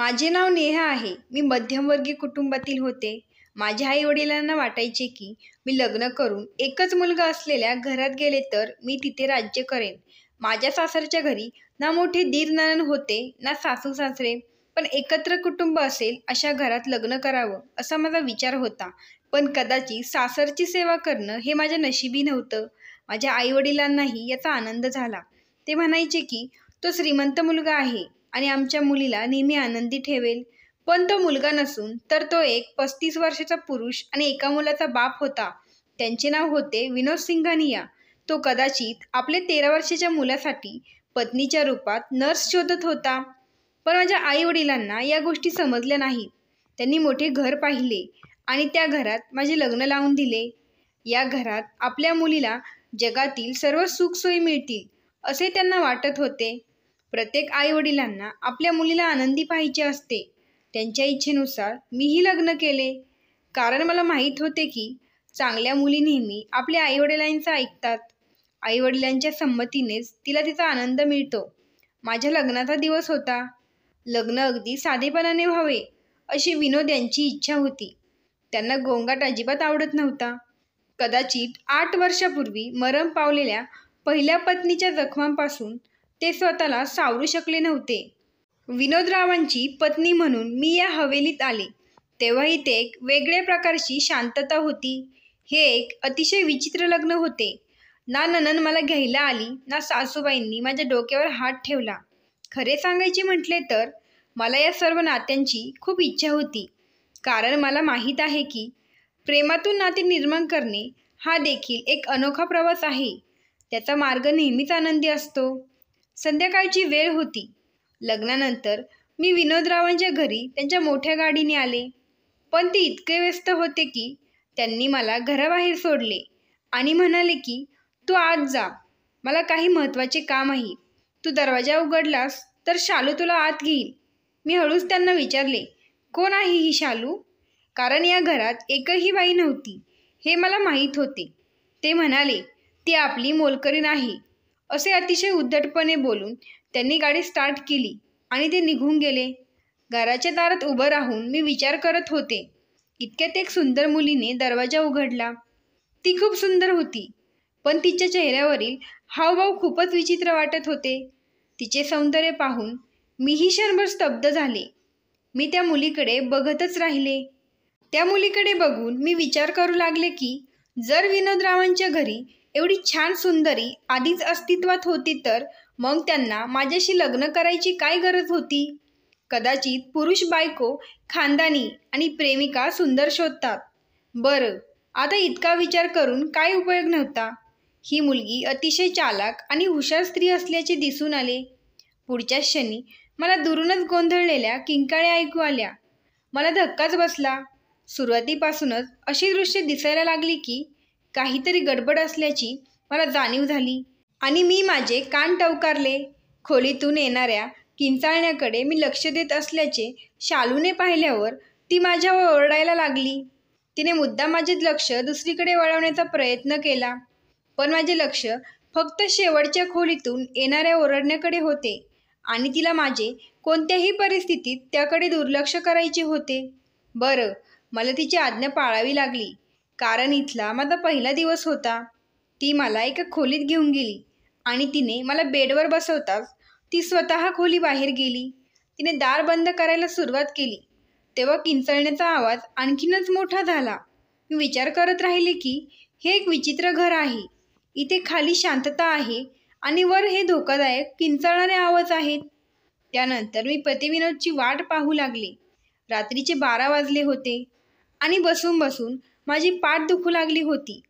माझे नाव नेहा आहे. मी मध्यमवर्गीय कुटुंबातील होते. माझ्या आई-वडिलांना वाटायचे की मी लग्न करून एकच मुलगा असलेल्या घरात गेले तर मी तिथे राज्य करेन. माझ्या सासरच्या घरी ना मोठे दीर-नणंद होते, ना सासू-सासरे. पण एकत्र कुटुंब असेल अशा घरात लग्न करावं असा माझा विचार होता. पण कदाचित सासरची सेवा करणं हे माझ्या नशिबी नव्हतं. माझ्या आई-वडिलांनाही याचा आनंद झाला. ते म्हणायचे की तो श्रीमंत मुलगा आहे आणि आमच्या मुलीला नेहमी आनंदी ठेवेल. पण तो मुलगा नसून तर तो एक 35 वर्षाचा पुरुष आणि एका मुलाचा बाप होता. त्यांचे नाव होते विनोद सिंघानिया. तो कदाचित आपल्या 13 वर्षाच्या मुलासाठी पत्नीच्या रूपात नर्स शोधत होता. पण माझ्या आई वडिलांना या गोष्टी समजल्या नाहीत. त्यांनी मोठे घर पाहिले आणि त्या घरात माझे लग्न लावून दिले. या घरात आपल्या मुलीला जगातील सर्व सुखसोयी मिळतील असे त्यांना वाटत होते. प्रत्येक आईवडिलांना आपल्या मुलीला आनंदी पाहिजे असते. त्यांच्या इच्छेनुसार मीही लग्न केले. कारण मला माहीत होते की चांगल्या मुली नेहमी आपल्या आईवडिलांचं ऐकतात. आईवडिलांच्या संमतीनेच तिला तिचा आनंद मिळतो. माझ्या लग्नाचा दिवस होता. लग्न अगदी साधेपणाने व्हावे अशी विनोद यांची इच्छा होती. त्यांना गोंगाट अजिबात आवडत नव्हता. कदाचित 8 वर्षापूर्वी मरण पावलेल्या पहिल्या पत्नीच्या जखमांपासून ते स्वतःला सावरू शकले नव्हते. विनोदरावांची पत्नी म्हणून मी या हवेलीत आले तेव्हा इथे एक वेगळ्या प्रकारची शांतता होती. हे एक अतिशय विचित्र लग्न होते. ना नणंद मला घ्यायला आली, ना सासूबाईंनी माझ्या डोक्यावर हात ठेवला. खरे सांगायचे म्हटले तर मला या सर्व नात्यांची खूप इच्छा होती. कारण मला माहीत आहे की प्रेमातून नाते निर्माण करणे हा देखील एक अनोखा प्रवास आहे. त्याचा मार्ग नेहमीच आनंदी असतो. संध्याकाळची वेळ होती. लग्नानंतर मी विनोदरावांच्या घरी त्यांच्या मोठ्या गाडीने आले. पण ते इतके व्यस्त होते की त्यांनी मला घराबाहेर सोडले आणि म्हणाले की तू आत जा, मला काही महत्त्वाचे काम आहे. तू दरवाजा उघडलास तर शालू तुला आत घेईल. मी हळूच त्यांना विचारले, कोण आहे ही शालू? कारण या घरात एकही बाई नव्हती हे मला माहीत होते. ते म्हणाले, ती आपली मोलकरीण आहे. असे अतिशय उद्धटपणे बोलून त्यांनी गाडी स्टार्ट केली आणि ते निघून गेले. घराच्या दारात उभं राहून मी विचार करत होते. इतक्यात एक सुंदर मुलीने दरवाजा उघडला. ती खूप सुंदर होती, पण तिच्या चेहऱ्यावरील हावभाव खूपच विचित्र वाटत होते. तिचे सौंदर्य पाहून मीही क्षणभर स्तब्ध झाले. मी त्या मुलीकडे बघतच राहिले. त्या मुलीकडे बघून मी विचार करू लागले की जर विनोदरावांच्या घरी एवढी छान सुंदरी आधीच अस्तित्वात होती तर मग त्यांना माझ्याशी लग्न करायची काय गरज होती? कदाचित पुरुष बायको खानदानी आणि प्रेमिका सुंदर शोधतात. बरं, आता इतका विचार करून काय उपयोग नव्हता. ही मुलगी अतिशय चालाक आणि हुशार स्त्री असल्याचे दिसून आले. पुढच्याच क्षणी मला दुरूनच गोंधळलेल्या किंकाळ्या ऐकू आल्या. मला धक्काच बसला. सुरुवातीपासूनच अशी दृश्य दिसायला लागली की काहीतरी गडबड असल्याची मला जाणीव झाली आणि मी माझे कान टवकारले. खोलीतून येणाऱ्या किंचाळण्याकडे मी लक्ष देत असल्याचे शालूने पाहिल्यावर ती माझ्यावर ओरडायला लागली. तिने मुद्दाम माझे लक्ष दुसरीकडे वळवण्याचा प्रयत्न केला. पण माझे लक्ष फक्त शेवटच्या खोलीतून येणाऱ्या ओरडण्याकडे होते आणि तिला माझे कोणत्याही परिस्थितीत त्याकडे दुर्लक्ष करायचे होते. बरं, मला तिची आज्ञा पाळावी लागली. कारण इथला माझा पहिला दिवस होता. ती मला एका खोलीत घेऊन गेली आणि तिने मला बेडवर बसवताच ती स्वतः खोली बाहेर गेली. तिने दार बंद करायला सुरुवात केली तेव्हा किंचाळण्याचा आवाज आणखीनच मोठा झाला. मी विचार करत राहिले की हे एक विचित्र घर आहे. इथे खाली शांतता आहे आणि वर हे धोकादायक किंचाळणारे आवाज आहेत. त्यानंतर मी पतिविनोदची वाट पाहू लागले. रात्रीचे 12 वाजले होते आणि बसून बसून माझी पाठ दुखू लागली होती.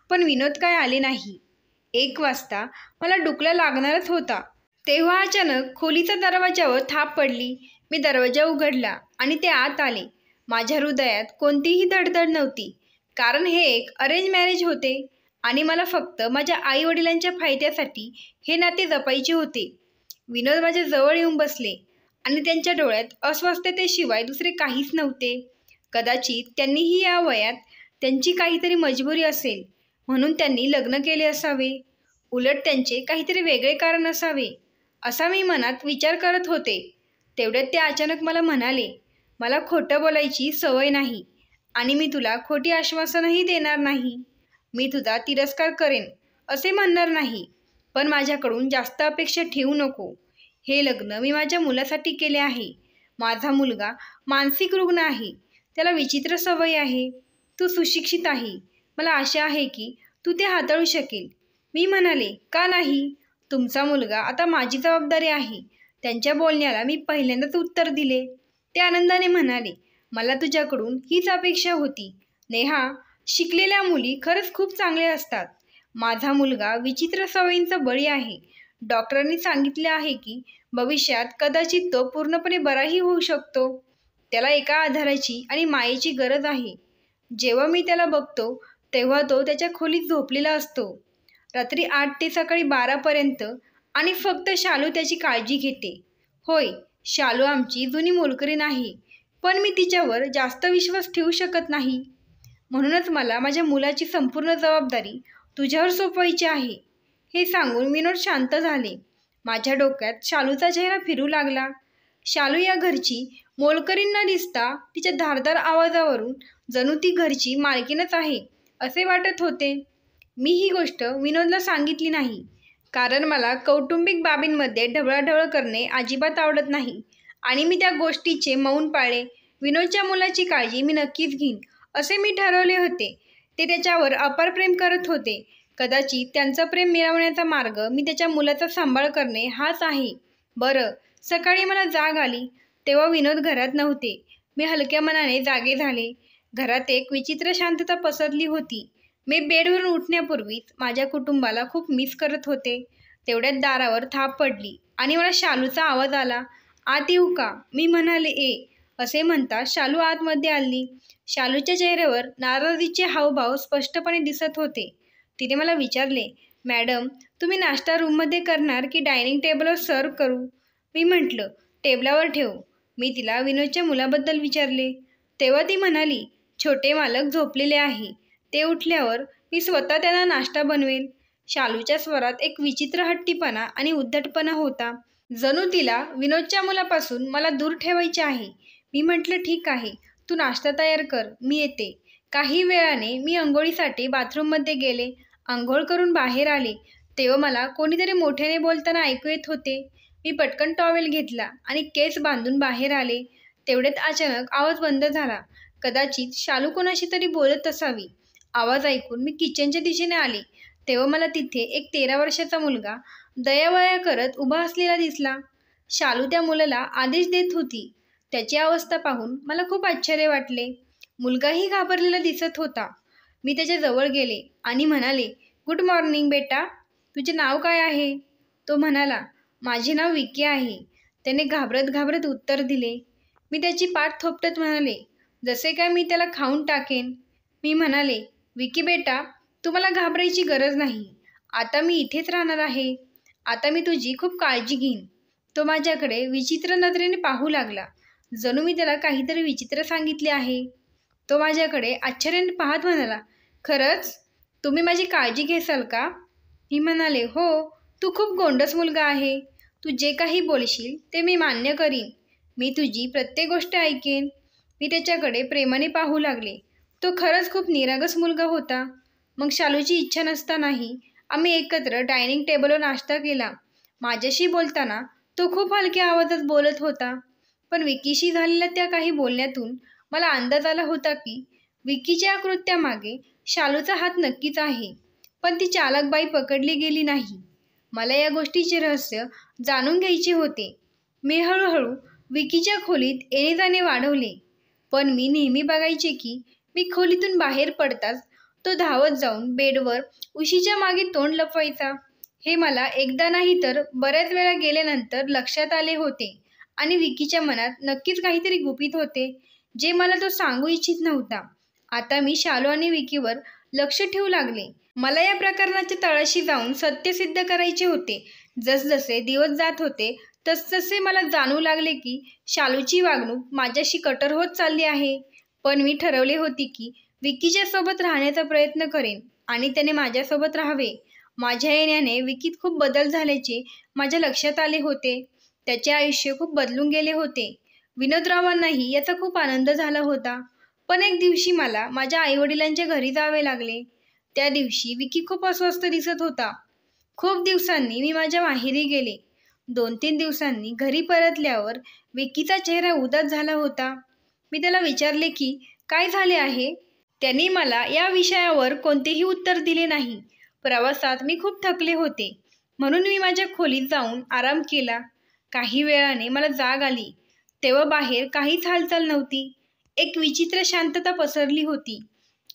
पण विनोद काय आले नाही. 1 वाजता मला डुकला लागणारच होता तेव्हा अचानक खोलीच्या दरवाजावर थाप पडली. मी दरवाजा उघडला आणि ते आत आले. माझ्या हृदयात कोणतीही धडधड नव्हती. कारण हे एक अरेंज मॅरेज होते आणि मला फक्त माझ्या आई वडिलांच्या फायद्यासाठी हे नाते जपायचे होते. विनोद माझ्या जवळ येऊन बसले आणि त्यांच्या डोळ्यात अस्वस्थतेशिवाय दुसरे काहीच नव्हते. कदाचित त्यांनीही या वयात त्यांची काहीतरी मजबुरी असेल म्हणून त्यांनी लग्न केले असावे. उलट त्यांचे काहीतरी वेगळे कारण असावे असा मी मनात विचार करत होते. तेवढ्यात ते अचानक मला म्हणाले, मला खोटं बोलायची सवय नाही आणि मी तुला खोटी आश्वासनही देणार नाही. मी तुझा तिरस्कार करेन असे म्हणणार नाही, पण माझ्याकडून जास्त अपेक्षा ठेवू नको. हे लग्न मी माझ्या मुलासाठी केले आहे. माझा मुलगा मानसिक रुग्ण आहे. त्याला विचित्र सवय आहे. तू सुशिक्षित आहे. मला आशा आहे की तू ते हाताळू शकेल. मी म्हणाले, का नाही? तुमचा मुलगा आता माझी जबाबदारी आहे. त्यांच्या बोलण्याला मी पहिल्यांदाच उत्तर दिले. ते आनंदाने म्हणाले, मला तुझ्याकडून हीच अपेक्षा होती. नेहा, शिकलेल्या मुली खरंच खूप चांगल्या असतात. माझा मुलगा विचित्र सवयींचा बळी आहे. डॉक्टरांनी सांगितले आहे की भविष्यात कदाचित तो पूर्णपणे बराही होऊ शकतो. त्याला एका आधाराची आणि मायेची गरज आहे. जेव्हा मी त्याला बघतो तेव्हा तो त्याच्या खोलीत झोपलेला असतो. रात्री 8 ते सकाळी 12पर्यंत आणि फक्त शालू त्याची काळजी घेते. होय, शालू आमची जुनी मोलकरीण आहे, पण मी तिच्यावर जास्त विश्वास ठेवू शकत नाही. म्हणूनच मला माझ्या मुलाची संपूर्ण जबाबदारी तुझ्यावर सोपवायची आहे. हे सांगून विनोद शांत झाले. माझ्या डोक्यात शालूचा चेहरा फिरू लागला. शालू या घरची मोलकरीण न दिसता तिच्या धारदार आवाजावरून जणू ती घरची मालकीणच आहे असे वाटत होते. मी ही गोष्ट विनोदला सांगितली नाही, कारण मला कौटुंबिक बाबींमध्ये ढवळाढवळ करणे अजिबात आवडत नाही आणि मी त्या गोष्टीचे मौन पाळले. विनोदच्या मुलाची काळजी मी नक्कीच घेईन असे मी ठरवले होते. ते त्याच्यावर अपार प्रेम करत होते. कदाचित त्यांचं प्रेम मिळवण्याचा मार्ग मी त्याच्या मुलाचा सांभाळ करणे हाच आहे. बरं, सकाळी मला जाग आली तेव्हा विनोद घरात नव्हते. मी हलक्या मनाने जागे झाले. घरात एक विचित्र शांतता पसरली होती. मी बेडवरून उठण्यापूर्वीच माझ्या कुटुंबाला खूप मिस करत होते. तेवढ्यात दारावर थाप पडली आणि मला शालूचा आवाज आला. आत येऊ का? मी म्हणाले, ए असे म्हणता शालू आतमध्ये आली. शालूच्या चेहऱ्यावर नाराजीचे हावभाव स्पष्टपणे दिसत होते. तिने मला विचारले, मॅडम, तुम्ही नाश्ता रूममध्ये करणार की डायनिंग टेबलवर सर्व करू? मी म्हटलं, टेबलावर ठेव. मी तिला विनोदच्या मुलाबद्दल विचारले. तेव्हा ती म्हणाली, छोटे मालक झोपलेले आहे. ते उठल्यावर मी स्वतः त्यांना नाश्ता बनवेल. शालूच्या स्वरात एक विचित्र हट्टीपणा आणि उद्धटपणा होता. जणू तिला विनोदच्या मुलापासून मला दूर ठेवायचे आहे. मी म्हटलं, ठीक आहे, तू नाश्ता तयार कर, मी येते. काही वेळाने मी अंघोळीसाठी बाथरूममध्ये गेले. अंघोळ करून बाहेर आले तेव्हा मला कोणीतरी मोठ्याने बोलताना ऐकू येत होते. मी पटकन टॉवेल घेतला आणि केस बांधून बाहेर आले. तेवढ्यात अचानक आवाज बंद झाला. कदाचित शालू कोणाशी तरी बोलत असावी. आवाज ऐकून मी किचनच्या दिशेने आले तेव्हा मला तिथे एक 13 वर्षाचा मुलगा दयावया करत उभा असलेला दिसला. शालू त्या मुलाला आदेश देत होती. त्याची अवस्था पाहून मला खूप आश्चर्य वाटले. मुलगाही घाबरलेला दिसत होता. मी त्याच्या जवळ गेले आणि म्हणाले, गुड मॉर्निंग बेटा, तुझे नाव काय आहे? तो म्हणाला, माझे नाव विकी आहे. त्याने घाबरत घाबरत उत्तर दिले. मी त्याची पाठ थोपटत म्हणाले, जसे काय मी त्याला खाऊन टाकेन. मी म्हणाले, विकी बेटा, तुम्हाला घाबरायची गरज नाही. आता मी इथेच राहणार आहे. आता मी तुझी खूप काळजी घेईन. तो माझ्याकडे विचित्र नजरेने पाहू लागला, जणू मी त्याला काहीतरी विचित्र सांगितले आहे. तो माझ्याकडे आश्चर्याने पाहत म्हणाला, खरंच तुम्ही माझी काळजी घेसाल का? मी म्हणाले, हो, तू खूप गोंडस मुलगा आहे. तू जे काही बोलशील ते मी मान्य करीन. मी तुझी प्रत्येक गोष्ट ऐकेन. मी त्याच्याकडे प्रेमाने पाहू लागले. तो खरंच खूप निरागस मुलगा होता. मग शालूची इच्छा नसतानाही आम्ही एकत्र डायनिंग टेबलवर नाश्ता केला. माझ्याशी बोलताना तो खूप हलक्या आवाजात बोलत होता, पण विकीशी झालेल्या त्या काही बोलण्यातून मला अंदाज आला होता की विकीच्या कृत्यामागे शालूचा हात नक्कीच आहे. पण ती चालाकबाई पकडली गेली नाही. मला या गोष्टीचे रहस्य जाणून घ्यायचे होते. मी हळूहळू विकीच्या खोलीत येणे जाणे वाढवले, पण मी नेहमी बघायचे की मी खोलीतून बाहेर पडताच तो धावत जाऊन बेडवर उशीच्या मागे तोंड लपवायचा. हे मला एकदा नाही तर बऱ्याच वेळा गेल्यानंतर लक्षात आले होते आणि विकीच्या मनात नक्कीच काहीतरी गुपित होते, जे मला तो सांगू इच्छित नव्हता. आता मी शालू आणि विकीवर लक्ष ठेवू लागले. मला या प्रकरणाच्या तळाशी जाऊन सत्य सिद्ध करायचे होते. जसजसे दिवस जात होते तसतसे मला जाणवू लागले की शालूची वागणूक माझ्याशी कठोर होत चालली आहे. पण मी ठरवले होते की विकीच्या सोबत राहण्याचा प्रयत्न करेन आणि त्याने माझ्यासोबत राहावे. माझ्या येण्याने विकीत खूप बदल झाल्याचे माझ्या लक्षात आले होते. त्याचे आयुष्य खूप बदलून गेले होते. विनोदरावांनाही याचा खूप आनंद झाला होता. पण एक दिवशी मला माझ्या आईवडिलांच्या घरी जावे लागले. त्या दिवशी विकी खूप अस्वस्थ दिसत होता. खूप दिवसांनी मी माझ्या माहेरी गेले. 2-3 दिवसांनी घरी परतल्यावर विकीचा चेहरा उदास झाला होता. मी त्याला विचारले की काय झाले आहे. त्यांनी मला या विषयावर कोणतेही उत्तर दिले नाही. प्रवासात मी खूप थकले होते, म्हणून मी माझ्या खोलीत जाऊन आराम केला. काही वेळाने मला जाग आली. तेव्हा बाहेर काहीच हालचाल नव्हती. एक विचित्र शांतता पसरली होती.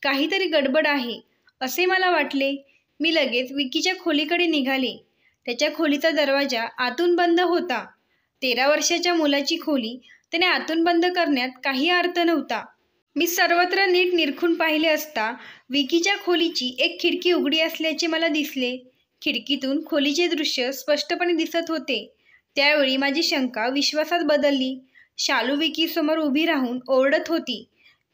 काहीतरी गडबड आहे असे मला वाटले. मी लगेच विकीच्या खोलीकडे निघाले. त्याच्या खोलीचा दरवाजा आतून बंद होता. 13 वर्षाच्या मुलाची खोली त्याने आतून बंद करण्यात काही अर्थ नव्हता. मी सर्वत्र नीट निरखून पाहिले असता विकीच्या खोलीची एक खिडकी उघडी असल्याचे मला दिसले. खिडकीतून खोलीचे दृश्य स्पष्टपणे दिसत होते. त्यावेळी माझी शंका विश्वासात बदलली. शालू विकी समोर उभी राहून ओरडत होती.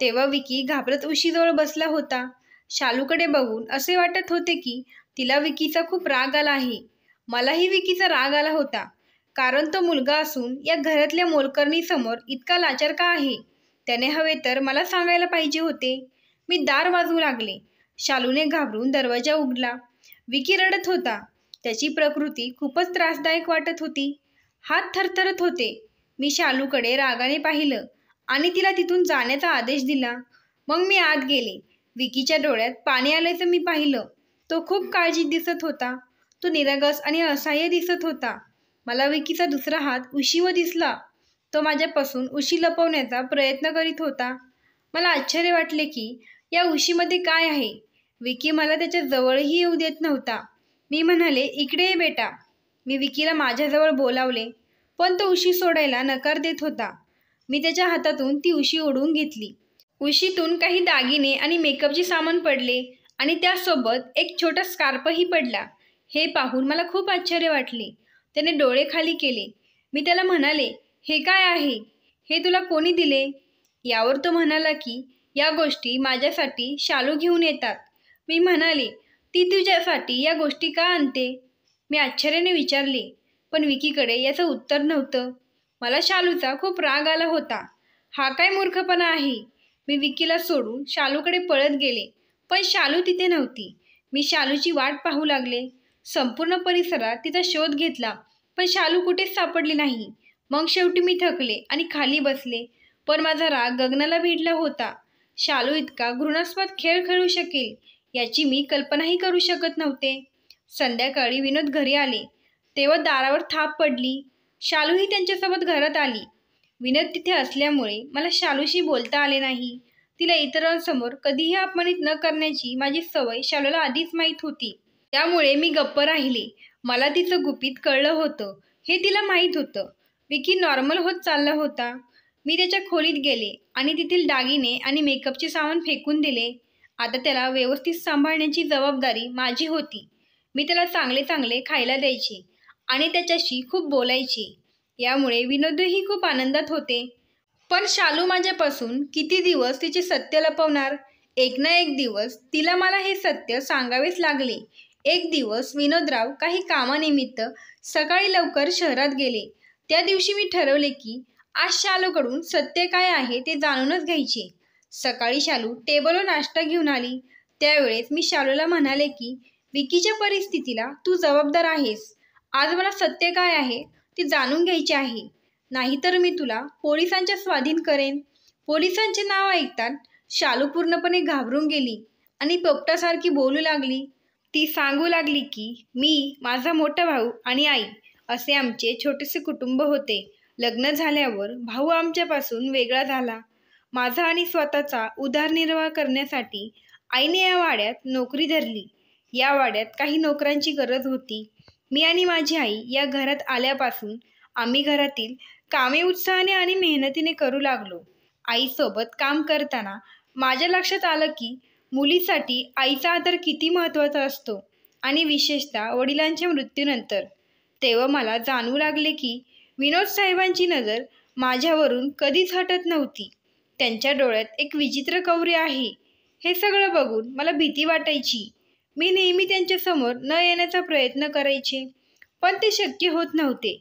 तेव्हा विकी घाबरत उशीजवळ बसला होता. शालूकडे बघून असे वाटत होते की तिला विकीचा खूप राग आला आहे. मलाही विकीचा राग आला होता, कारण तो मुलगा असून या घरातल्या मोलकरणीसमोर इतका लाचार का आहे. त्याने हवे तर मला सांगायला पाहिजे होते. मी दार वाजवू लागले. शालूने घाबरून दरवाजा उघडला. विकी रडत होता. त्याची प्रकृती खूपच त्रासदायक वाटत होती. हात थरथरत होते. मी शालूकडे रागाने पाहिलं आणि तिला तिथून जाण्याचा आदेश दिला. मग मी आत गेले. विकीच्या डोळ्यात पाणी आल्याचं मी पाहिलं. तो खूप काळजीत दिसत होता. तो निरागस आणि असहाय्य दिसत होता. मला विकीचा दुसरा हात उशीवर दिसला. तो माझ्यापासून उशी लपवण्याचा प्रयत्न करीत होता. मला आश्चर्य वाटले की या उशीमध्ये काय आहे. विकी मला त्याच्या जवळही येऊ देत नव्हता. मी म्हणाले, इकडे ये बेटा. मी विकीला माझ्याजवळ बोलावले, पण तो उशी सोडायला नकार देत होता. मी त्याच्या हातातून ती उशी ओढून घेतली. उशीतून काही दागिने आणि मेकअपचे सामान पडले आणि त्यासोबत एक छोटा स्कार्फही पडला. हे पाहून मला खूप आश्चर्य वाटले. त्याने डोळे खाली केले. मी त्याला म्हणाले, हे काय आहे. हे तुला कोणी दिले. यावर तो म्हणाला की या गोष्टी माझ्यासाठी शालू घेऊन येतात. मी म्हणाले, ती तुझ्यासाठी या गोष्टी का आणते. मी आश्चर्याने विचारले, पण विकीकडे याचं उत्तर नव्हतं. मला शालूचा खूप राग आला होता. हा काय मूर्खपणा आहे. मी विकीला सोडून शालूकडे पळत गेले, पण शालू तिथे नव्हती. मी शालूची वाट पाहू लागले. संपूर्ण परिसरात तिचा शोध घेतला, पण शालू कुठेच सापडली नाही. मग शेवटी मी थकले आणि खाली बसले, पण माझा राग गगनाला भिडला होता. शालू इतका घृणास्पद खेळ खेळू शकेल याची मी कल्पनाही करू शकत नव्हते. संध्याकाळी विनोद घरी आले तेव्हा दारावर थाप पडली. शालूही त्यांच्यासोबत घरात आली. विनोद तिथे असल्यामुळे मला शालूशी बोलता आले नाही. तिला इतरांसमोर कधीही अपमानित न करण्याची माझी सवय शालूला आधीच माहीत होती. त्यामुळे मी गप्प राहिले. मला तिचं गुपित कळलं होतं हे तिला माहीत होतं. विकी नॉर्मल होत चालला होता. मी त्याच्या खोलीत गेले आणि तेथील दागिने आणि मेकअपचे सामान फेकून दिले. आता त्याला व्यवस्थित सांभाळण्याची जबाबदारी माझी होती. मी त्याला चांगले चांगले खायला द्यायचे आणि त्याच्याशी खूप बोलायचे. यामुळे विनोदही खूप आनंदात होते. पण शालू माझ्यापासून किती दिवस तिचे सत्य लपवणार. एक ना एक दिवस तिला मला हे सत्य सांगावेच लागले. एक दिवस विनोदराव काही कामानिमित्त सकाळी लवकर शहरात गेले. त्या दिवशी मी ठरवले की आज शालूकडून सत्य काय आहे ते जाणूनच घ्यायचे. सकाळी शालू टेबलवर नाश्ता घेऊन आली. त्यावेळेस मी शालूला म्हणाले की विकीच्या परिस्थितीला तू जबाबदार आहेस. आज मला सत्य काय आहे ते जाणून घ्यायचे आहे, नाहीतर मी तुला पोलिसांच्या स्वाधीन करेन. पोलिसांचे नाव ऐकताच शालू पूर्णपणे घाबरून गेली आणि पोपटासारखी बोलू लागली. ती सांगू लागली की मी, माझा मोठा भाऊ आणि आई असे आमचे छोटेसे कुटुंब होते. लग्न झाल्यावर भाऊ आमच्यापासून वेगळा झाला. माझा आणि स्वतःचा उदरनिर्वाह करण्यासाठी आईने या वाड्यात नोकरी धरली. या वाड्यात काही नोकरांची गरज होती. मी आणि माझी आई या घरात आल्यापासून आम्ही घरातील कामे उत्साहाने आणि मेहनतीने करू लागलो. आईसोबत काम करताना माझ्या लक्षात आलं की मुलीसाठी आईचा आदर किती महत्त्वाचा असतो आणि विशेषतः वडिलांच्या मृत्यूनंतर. तेव्हा मला जाणवू लागले की विनोद साहेबांची नजर माझ्यावरून कधीच हटत नव्हती. त्यांच्या डोळ्यात एक विचित्र कौर्य आहे. हे सगळं बघून मला भीती वाटायची. मी नेहमी त्यांच्यासमोर न येण्याचा प्रयत्न करायचे, पण ते शक्य होत नव्हते.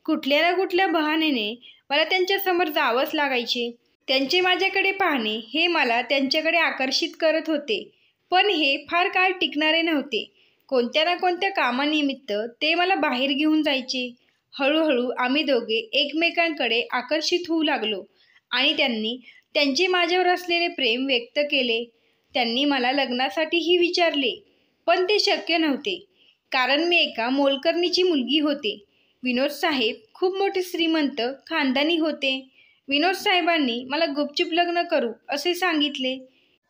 कुठल्या ना कुठल्या बहाण्याने मला त्यांच्यासमोर जावंच लागायचे. त्यांचे माझ्याकडे पाहणे हे मला त्यांच्याकडे आकर्षित करत होते. पण हे फार काळ टिकणारे नव्हते. कोणत्या ना कोणत्या कामानिमित्त ते मला बाहेर घेऊन जायचे. हळूहळू आम्ही दोघे एकमेकांकडे आकर्षित होऊ लागलो आणि त्यांनी त्यांचे माझ्यावर असलेले प्रेम व्यक्त केले. त्यांनी मला लग्नासाठीही विचारले, पण ते शक्य नव्हते, कारण मी एका मोलकरणीची मुलगी होते. विनोद साहेब खूप मोठे श्रीमंत खानदानी होते. विनोद साहेबांनी मला गुपचूप लग्न करू असे सांगितले.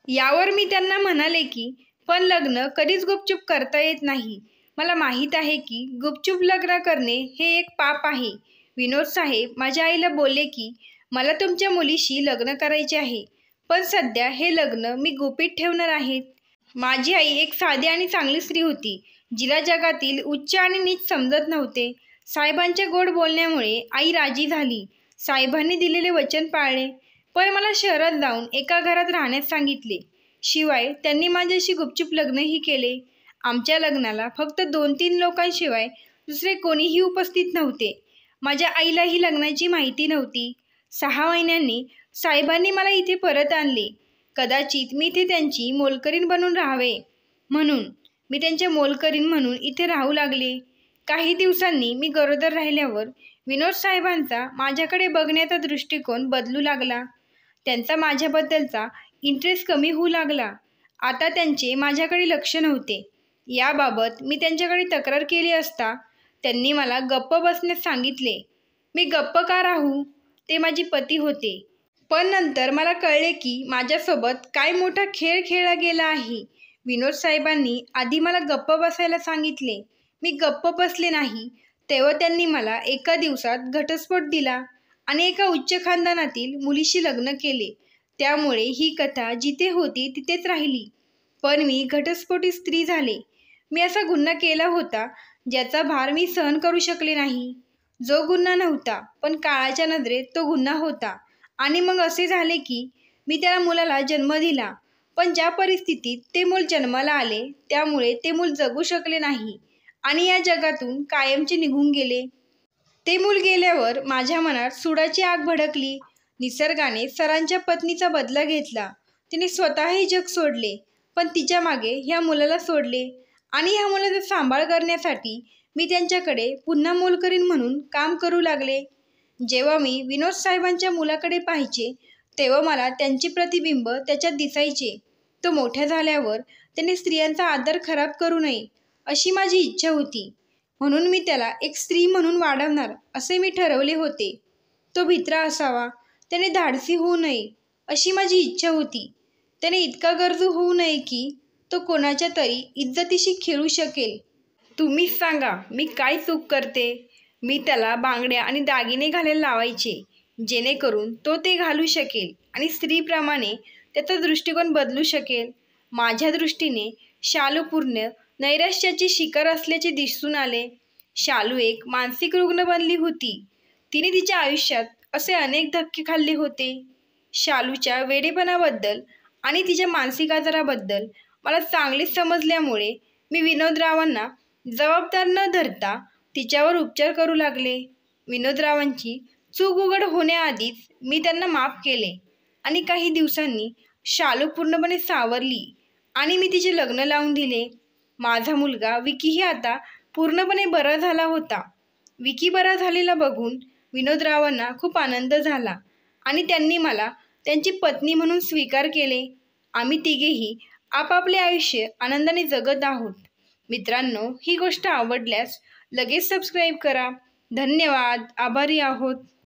यावर मी त्यांना म्हणाले की पण लग्न कधीच गुपचूप करता येत नाही. मला माहीत आहे की गुपचूप लग्न करणे हे एक पाप आहे. विनोद साहेब माझ्या आईला बोलले की मला तुमच्या मुलीशी लग्न करायचे आहे, पण सध्या हे लग्न मी गुपित ठेवणार आहेत. माझी आई एक साधी आणि चांगली स्त्री होती, जिला जगातील उच्च आणि नीच समजत नव्हते. साहेबांच्या गोड बोलण्यामुळे आई राजी झाली. साहेबांनी दिलेले वचन पाळले, पण मला शहरात जाऊन एका घरात राहण्यास सांगितले. शिवाय त्यांनी माझ्याशी गुपचूप लग्नही केले. आमच्या लग्नाला फक्त 2-3 लोकांशिवाय दुसरे कोणीही उपस्थित नव्हते. माझ्या आईलाही लग्नाची माहिती नव्हती. 6 महिन्यांनी साहेबांनी मला इथे परत आणले. कदाचित मी इथे त्यांची मोलकरीण बनून राहावे म्हणून मी त्यांच्या मोलकरीण म्हणून इथे राहू लागले. काही दिवसांनी मी गरोदर राहिल्यावर विनोद साहेबांचा माझ्याकडे बघण्याचा दृष्टिकोन बदलू लागला. त्यांचा माझ्याबद्दलचा इंटरेस्ट कमी होऊ लागला. आता त्यांचे माझ्याकडे लक्ष नव्हते. याबाबत मी त्यांच्याकडे तक्रार केली असता त्यांनी मला गप्प बसण्यास सांगितले. मी गप्प का राहू? ते माझे पती होते. पण नंतर मला कळले की माझ्यासोबत काय मोठा खेळ खेळला गेला आहे. विनोद साहेबांनी आधी मला गप्प बसायला सांगितले. मी गप्प बसले नाही. तेव्हा त्यांनी मला एका दिवसात घटस्फोट दिला आणि एका उच्च खानदानातील मुलीशी लग्न केले. त्यामुळे ही कथा जिथे होती तिथेच राहिली. पण मी घटस्फोटी स्त्री झाले. मी असा गुन्हा केला होता ज्याचा भार मी सहन करू शकले नाही. जो गुन्हा नव्हता, पण काळाच्या नजरेत तो गुन्हा होता. आणि मग असे झाले की मी त्या मुलाला जन्म दिला, पण ज्या परिस्थितीत ते मूल जन्माला आले त्यामुळे ते मूल जगू शकले नाही आणि या जगातून कायमचे निघून गेले. ते मूल गेल्यावर माझ्या मनात सुडाची आग भडकली. निसर्गाने सरांच्या पत्नीचा बदला घेतला. तिने स्वतःही जग सोडले, पण तिच्या मागे ह्या मुलाला सोडले आणि ह्या मुलाचा सांभाळ करण्यासाठी मी त्यांच्याकडे पुन्हा मोलकरीण म्हणून काम करू लागले. जेव्हा मी विनोद साहेबांच्या मुलाकडे पाहायचे तेव्हा मला त्यांचे प्रतिबिंब त्याच्यात दिसायचे. तो मोठ्या झाल्यावर त्याने स्त्रियांचा आदर खराब करू नये अशी माझी इच्छा होती. म्हणून मी त्याला एक स्त्री म्हणून वाढवणार असे मी ठरवले होते. तो भित्रा असावा, त्याने धाडसी होऊ नये अशी माझी इच्छा होती. त्याने इतका गरजू होऊ नये की तो कोणाच्या तरी इज्जतीशी खेळू शकेल. तुम्हीच सांगा मी काय चूक करते? मी त्याला बांगड्या आणि दागिने घालायला लावायचे, जेणेकरून तो ते घालू शकेल आणि स्त्रीप्रमाणे त्याचा दृष्टिकोन बदलू शकेल. माझ्या दृष्टीने शालू पूर्ण नैराश्याची शिकार असल्याचे दिसून आले. शालू एक मानसिक रुग्ण बनली होती. तिने तिच्या आयुष्यात असे अनेक धक्के खाल्ले होते. शालूच्या वेडेपणाबद्दल आणि तिच्या मानसिक आजाराबद्दल मला चांगलेच समजल्यामुळे मी विनोदरावांना जबाबदार न धरता तिच्यावर उपचार करू लागले. विनोदरावांची चूक उघड होण्याआधीच मी त्यांना माफ केले आणि काही दिवसांनी शालू पूर्णपणे सावरली आणि मी तिचे लग्न लावून दिले. माझा मुलगा विकीही आता पूर्णपणे बरा झाला होता. विकी बरा झालेला बघून विनोदरावांना खूप आनंद झाला आणि त्यांनी मला त्यांची पत्नी म्हणून स्वीकार केले. आम्ही तिघेही आपापले आयुष्य आनंदाने जगत आहोत. मित्रांनो, ही गोष्ट आवडल्यास लगेच सबस्क्राईब करा. धन्यवाद. आभारी आहोत.